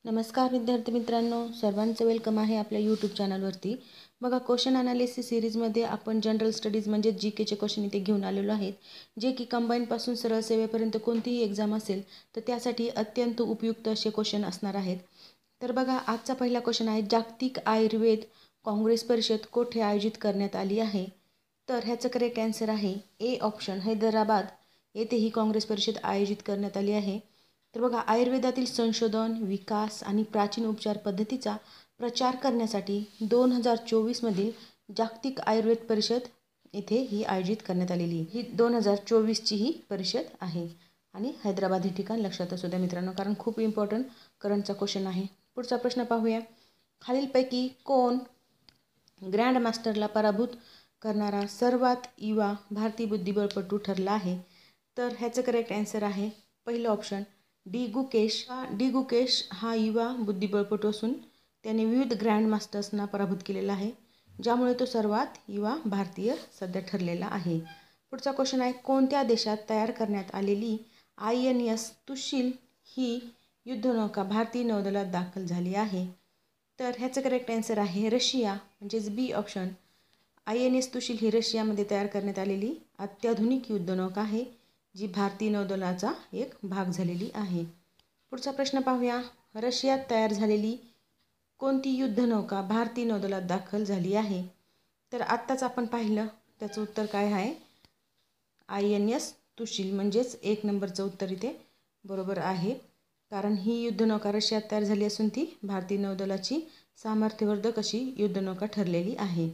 नमस्कार विद्यार्थी मित्रांनो, सर्वांचं वेलकम आहे आपल्या यूट्यूब चॅनलवरती. बघा, क्वेश्चन ॲनालिसिस सिरीजमध्ये आपण जनरल स्टडीज म्हणजे जी केचे क्वेश्चन इथे घेऊन आलेलो आहेत, जे की कंबाईनपासून सरळ सेवेपर्यंत कोणतीही एक्झाम असेल तर त्यासाठी अत्यंत उपयुक्त असे क्वेश्चन असणार आहेत. तर बघा, आजचा पहिला क्वेश्चन आहे, जागतिक आयुर्वेद काँग्रेस परिषद कोठे आयोजित करण्यात आली आहे? तर ह्याचं करेक्ट आन्सर आहे ए ऑप्शन, हैदराबाद येथे ही काँग्रेस परिषद आयोजित करण्यात आली आहे. तर बघा, आयुर्वेदातील संशोधन, विकास आणि प्राचीन उपचार पद्धतीचा प्रचार करण्यासाठी 2024मधील जागतिक आयुर्वेद परिषद येथे ही आयोजित करण्यात आलेली ही 2024ची ही परिषद आहे. आणि हैदराबाद हे ठिकाण लक्षात असू द्या मित्रांनो, कारण खूप इम्पॉर्टंट करंटचा क्वेश्चन आहे. पुढचा प्रश्न पाहूया. खालीलपैकी कोण ग्रँड मास्टरला पराभूत करणारा सर्वात युवा भारतीय बुद्धिबळपटू ठरला आहे? तर ह्याचं करेक्ट आन्सर आहे पहिलं ऑप्शन, डी गुकेश हा युवा बुद्धिबळपटू असून त्याने विविध ग्रँड मास्टर्सना पराभूत केलेला आहे, ज्यामुळे तो सर्वात युवा भारतीय सध्या ठरलेला आहे. पुढचा क्वेश्चन आहे, कोणत्या देशात तयार करण्यात आलेली INS तुशील ही युद्धनौका भारतीय नौदलात दाखल झाली आहे? तर ह्याचं करेक्ट आन्सर आहे रशिया, म्हणजेच बी ऑप्शन. INS तुशील ही रशियामध्ये तयार करण्यात आलेली अत्याधुनिक युद्धनौका आहे, जी भारतीय नौदलाचा एक भाग झालेली आहे. पुढचा प्रश्न पाहूया. रशियात तयार झालेली कोणती युद्धनौका भारतीय नौदलात दाखल झाली आहे? तर आत्ताच आपण पाहिलं, त्याचं उत्तर काय आहे? INS तुशील, म्हणजेच 1 नंबरचं उत्तर इथे बरोबर आहे, कारण ही युद्धनौका रशियात तयार झाली असून ती भारतीय नौदलाची सामर्थ्यवर्धक अशी युद्धनौका ठरलेली आहे.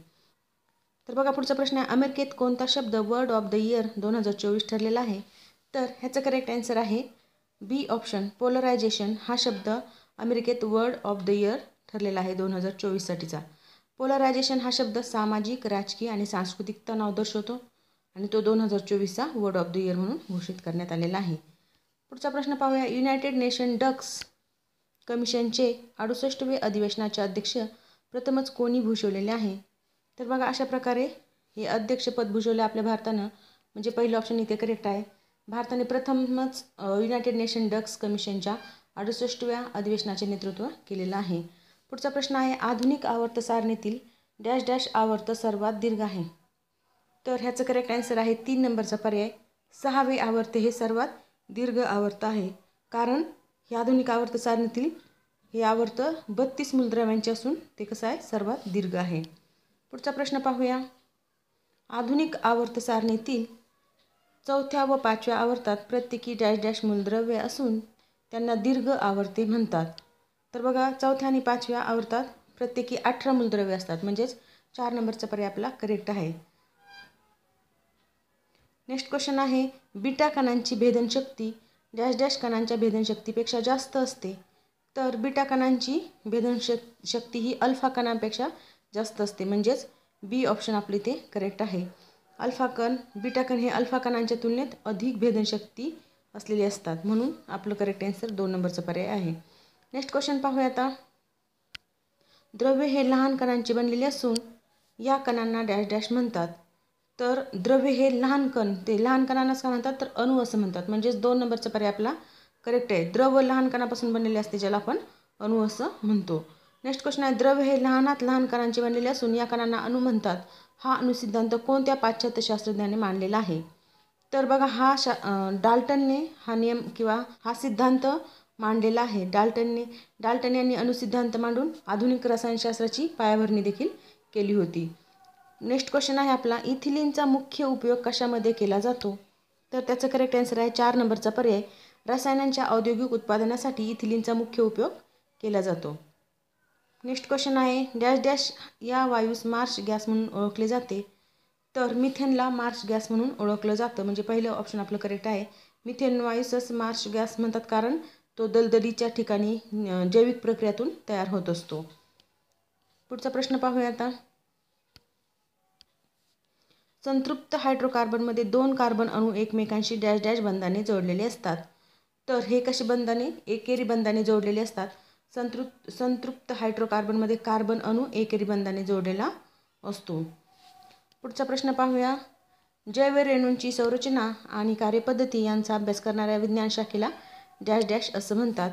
तर बघा, पुढचा प्रश्न आहे, अमेरिकेत कोणता शब्द वर्ड ऑफ द इयर 2024 ठरलेला आहे? तर ह्याचं करेक्ट आन्सर आहे बी ऑप्शन, पोलरायझेशन हा शब्द अमेरिकेत वर्ड ऑफ द इयर ठरलेला आहे 2024साठीचा. पोलरायझेशन हा शब्द सामाजिक, राजकीय आणि सांस्कृतिक तणाव दर्शवतो आणि तो 2024चा वर्ड ऑफ द इयर म्हणून घोषित करण्यात आलेला आहे. पुढचा प्रश्न पाहूया. युनायटेड नेशन ड्रग्स कमिशनचे 68वे अधिवेशनाचे अध्यक्ष प्रथमच कोणी भूषवलेले आहे? तर बघा, अशा प्रकारे हे अध्यक्षपद भूषवले आपल्या भारतानं, म्हणजे पहिलं ऑप्शन इथे करेक्ट आहे. भारताने प्रथमच युनायटेड नेशन ड्रग्स कमिशनच्या 68व्या अधिवेशनाचे नेतृत्व केलेलं आहे. पुढचा प्रश्न आहे, आधुनिक आवर्त सारणीतील डॅश डॅश आवर्त सर्वात दीर्घ आहे? तर ह्याचं करेक्ट आन्सर आहे 3 नंबरचा पर्याय, 6वे आवर्त हे सर्वात दीर्घ आवर्त आहे, कारण हे आधुनिक आवर्त सारणीतील हे आवर्त 32 मूलद्रव्यांचे असून ते कसं आहे, सर्वात दीर्घ आहे. पुढचा प्रश्न पाहूया. आधुनिक आवर्त सारणीतील 4थ्या व 5व्या आवर्तात प्रत्येकी डॅश डॅश मूलद्रव्य असून त्यांना दीर्घ आवर्ते म्हणतात. तर बघा, 4थ्या आणि 5व्या आवर्तात प्रत्येकी 18 मूलद्रव्य असतात, म्हणजेच 4 नंबरचा पर्याय आपला करेक्ट आहे. नेक्स्ट क्वेश्चन आहे, बीटा कणांची भेदनशक्ती डॅश डॅश कणांच्या भेदनशक्तीपेक्षा जास्त असते? तर बीटा कणांची भेदनशक्ती ही अल्फा कणांपेक्षा जास्त असते, म्हणजेच बी ऑप्शन आपले ते करेक्ट आहे. बीटा कण हे अल्फा कणांच्या तुलनेत अधिक भेदनशक्ती असलेले असतात, म्हणून आपलं करेक्ट आन्सर 2 नंबरचा पर्याय आहे. नेक्स्ट क्वेश्चन पाहूया आता. द्रव्य हे लहान कणांचे बनलेले असून या कणांना डॅश डॅश म्हणतात. तर द्रव्य हे लहान कण, ते लहान कणांनाच का म्हणतात, तर अणू असं म्हणतात, म्हणजेच 2 नंबरचा पर्याय आपला करेक्ट आहे. द्रव्य लहान कणापासून बनलेले असते, ज्याला आपण अणू असं म्हणतो. नेक्स्ट क्वेश्चन आहे, द्रव्य हे लहानात लहान कणांचे बनलेले असून या कणांना अणू म्हणतात. हा अणुसिद्धांत कोणत्या पाश्चात्य शास्त्रज्ञाने मांडलेला आहे? तर बघा, डाल्टनने हा नियम किंवा हा सिद्धांत मांडलेला आहे. डाल्टन यांनी अणुसिद्धांत मांडून आधुनिक रसायनशास्त्राची पायाभरणी देखील केली होती. नेक्स्ट क्वेश्चन आहे आपला, इथिलीनचा मुख्य उपयोग कशामध्ये केला जातो? तर त्याचं करेक्ट आन्सर आहे 4 नंबरचा पर्याय, रसायनांच्या औद्योगिक उत्पादनासाठी इथिलीनचा मुख्य उपयोग केला जातो. नेक्स्ट क्वेश्चन आहे, डॅश डॅश या वायूस मार्श गॅस म्हणून ओळखले जाते? तर मिथेनला मार्श गॅस म्हणून ओळखलं जातं, म्हणजे पहिलं ऑप्शन आपलं करेक्ट आहे. मिथेन वायूसच मार्श गॅस म्हणतात, कारण तो दलदलीच्या ठिकाणी जैविक प्रक्रियातून तयार होत असतो. पुढचा प्रश्न पाहूया आता. संतृप्त हायड्रोकार्बनमध्ये 2 कार्बन अणू एकमेकांशी डॅश डॅश बंधाने जोडलेले असतात. तर हे कसे बंधाने? एकेरी बंधाने जोडलेले असतात. संतृप्त हायड्रोकार्बनमध्ये कार्बन अणू एकेरी बंधाने जोडलेला असतो. पुढचा प्रश्न पाहूया. जैवरेणूंची संरचना आणि कार्यपद्धती यांचा अभ्यास करणाऱ्या विज्ञान शाखेला डॅश डॅश असं म्हणतात.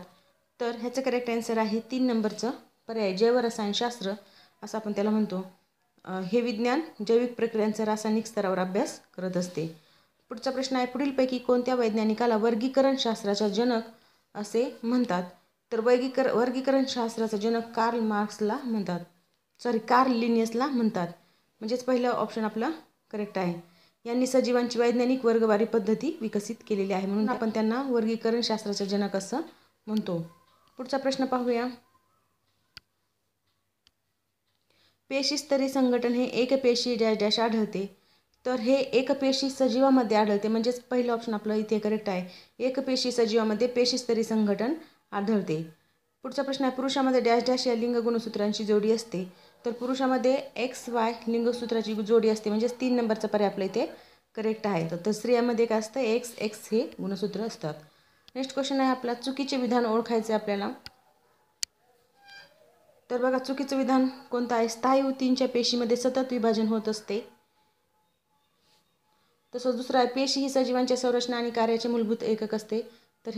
तर ह्याचं करेक्ट आन्सर आहे 3 नंबरचं पर्याय जैवरसायनशास्त्र असं आपण त्याला म्हणतो. हे विज्ञान जैविक प्रक्रियांचा रासायनिक स्तरावर अभ्यास करत असते. पुढचा प्रश्न आहे, पुढीलपैकी कोणत्या वैज्ञानिकाला वर्गीकरणशास्त्राचा जनक असे म्हणतात? तर वर्गीकरणशास्त्राचा जनक कार्ल मार्क्सला म्हणतात. कार्ल लिनियसला म्हणतात. म्हणजेच पहिलं ऑप्शन आपलं करेक्ट आहे. यांनी सजीवांची वैज्ञानिक वर्गवारी पद्धती विकसित केलेली आहे, म्हणून आपण त्यांना वर्गीकरणशास्त्राचे जनक असं म्हणतो. पुढचा प्रश्न पाहूया. पेशीस्तरी संघटन हे एकपेशी डॅश डॅश आढळते. तर हे एकपेशी सजीवामध्ये आढळते, म्हणजेच पहिलं ऑप्शन आपलं इथे करेक्ट आहे. एकपेशी सजीवामध्ये पेशीस्तरी संघटन आढळते. पुढचा प्रश्न आहे, पुरुषामध्ये डॅश डॅश या लिंग गुणसूत्रांची जोडी असते. तर पुरुषामध्ये XY लिंगसूत्राची जोडी असते, म्हणजेच 3 नंबरचा पर्याय आपल्या इथे करेक्ट आहे. तर स्त्रियांमध्ये काय असतं, XX हे गुणसूत्र असतात. नेक्स्ट क्वेश्चन आहे आपला, चुकीचे विधान ओळखायचे आपल्याला. तर बघा, चुकीचं विधान कोणतं आहे? स्थायी ऊतींच्या पेशीमध्ये सतत विभाजन होत असते. तसंच दुसरं आहे, पेशी ही सजीवांच्या संरचना आणि कार्याचे मूलभूत एकक असते. तर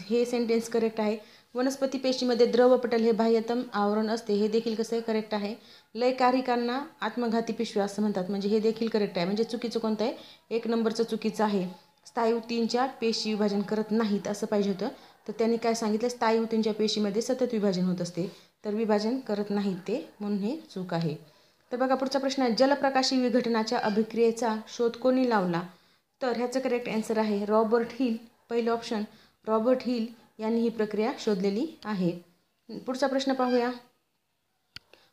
हे सेंटेन्स करेक्ट आहे. वनस्पती पेशीमध्ये द्रवपटल हे बाह्यतम आवरण असते. हे देखील कसं आहे, करेक्ट आहे. लयकारिकांना आत्मघाती पिशव्या असं म्हणतात, म्हणजे हे देखील करेक्ट आहे. म्हणजे चुकीचं कोणतं आहे? 1 नंबरचं चुकीचं आहे. स्थायी ऊतींच्या पेशी विभाजन करत नाहीत असं पाहिजे होतं. तर त्यांनी काय सांगितलं, स्थायी ऊतींच्या पेशीमध्ये सतत विभाजन होत असते. तर विभाजन करत नाहीत ते, म्हणून हे चूक आहे. तर बघा, पुढचा प्रश्न आहे, जलप्रकाशी विघटनाच्या अभिक्रियेचा शोध कोणी लावला? तर ह्याचं करेक्ट आन्सर आहे रॉबर्ट हिल. पहिलं ऑप्शन रॉबर्ट हिल यांनी ही प्रक्रिया शोधलेली आहे. पुढचा प्रश्न पाहूया.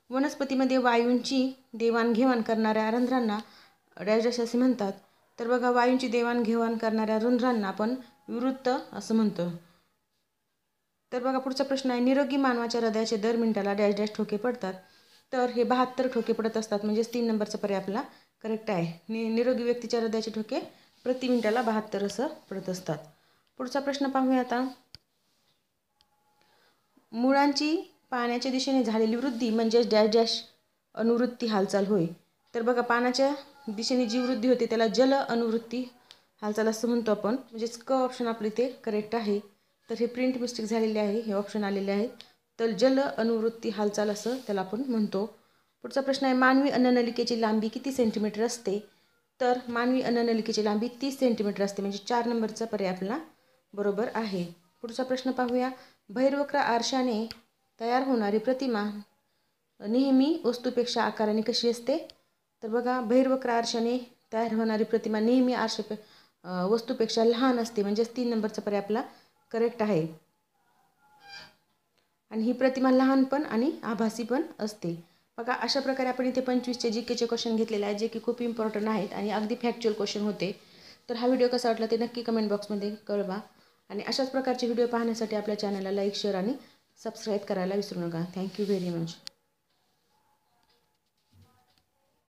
वनस्पतीमध्ये वायूंची देवाणघेवाण करणाऱ्या रंध्रांना डॅश डॅश असे म्हणतात. तर बघा, वायूंची देवाणघेवाण करणाऱ्या रंध्रांना आपण विवृत्त असं म्हणतो. तर बघा, पुढचा प्रश्न आहे, निरोगी मानवाच्या हृदयाचे दर मिनिटाला डॅश डॅश ठोके पडतात. तर हे 72 ठोके पडत असतात, म्हणजेच 3 नंबरचा पर्याय आपला करेक्ट आहे. निरोगी व्यक्तीच्या हृदयाचे ठोके प्रति मिनिटाला 72 असं पडत असतात. पुढचा प्रश्न पाहूया आता. मुळांची पाण्याच्या दिशेने झालेली वृद्धी म्हणजेच डॅश डॅश अनुवृत्ती हालचाल होय. तर बघा, पाण्याच्या दिशेने जी वृद्धी होते त्याला जल अनुवृत्ती हालचाल असं म्हणतो आपण, म्हणजेच क ऑप्शन आपले ते करेक्ट आहे. तर हे प्रिंट मिस्टेक झालेली आहे, हे ऑप्शन आलेले आहेत. तर जल अनुवृत्ती हालचाल असं त्याला आपण म्हणतो. पुढचा प्रश्न आहे, मानवी अन्ननलिकेची लांबी किती सेंटीमीटर असते? तर मानवी अन्ननलिकेची लांबी 30 सेंटीमीटर असते, म्हणजे 4 नंबरचा पर्याय आपला बरोबर आहे. पुढचा प्रश्न पाहूया. बहिर्वक्र आरशाने तयार होणारी प्रतिमा नेहमी वस्तूपेक्षा आकाराने कशी असते? तर बघा, बहिर्वक्र आरशाने तयार होणारी प्रतिमा नेहमी वस्तूपेक्षा लहान असते, म्हणजेच 3 नंबरचा पर्याय आपला करेक्ट आहे. आणि ही प्रतिमा लहान पण आणि आभासी पण असते. बघा, अशा प्रकारे आपण इथे 25चे GKचे क्वेश्चन घेतलेले आहेत, जे की खूप इम्पॉर्टंट आहेत आणि अगदी फॅक्च्युअल क्वेश्चन होते. तर हा व्हिडिओ कसा वाटला ते नक्की कमेंट बॉक्समध्ये कळवा. आणि अशाच प्रकारचे व्हिडिओ पाहण्यासाठी आपल्या चॅनलला लाईक, शेअर आणि सबस्क्राईब करायला विसरू नका. Thank you very much.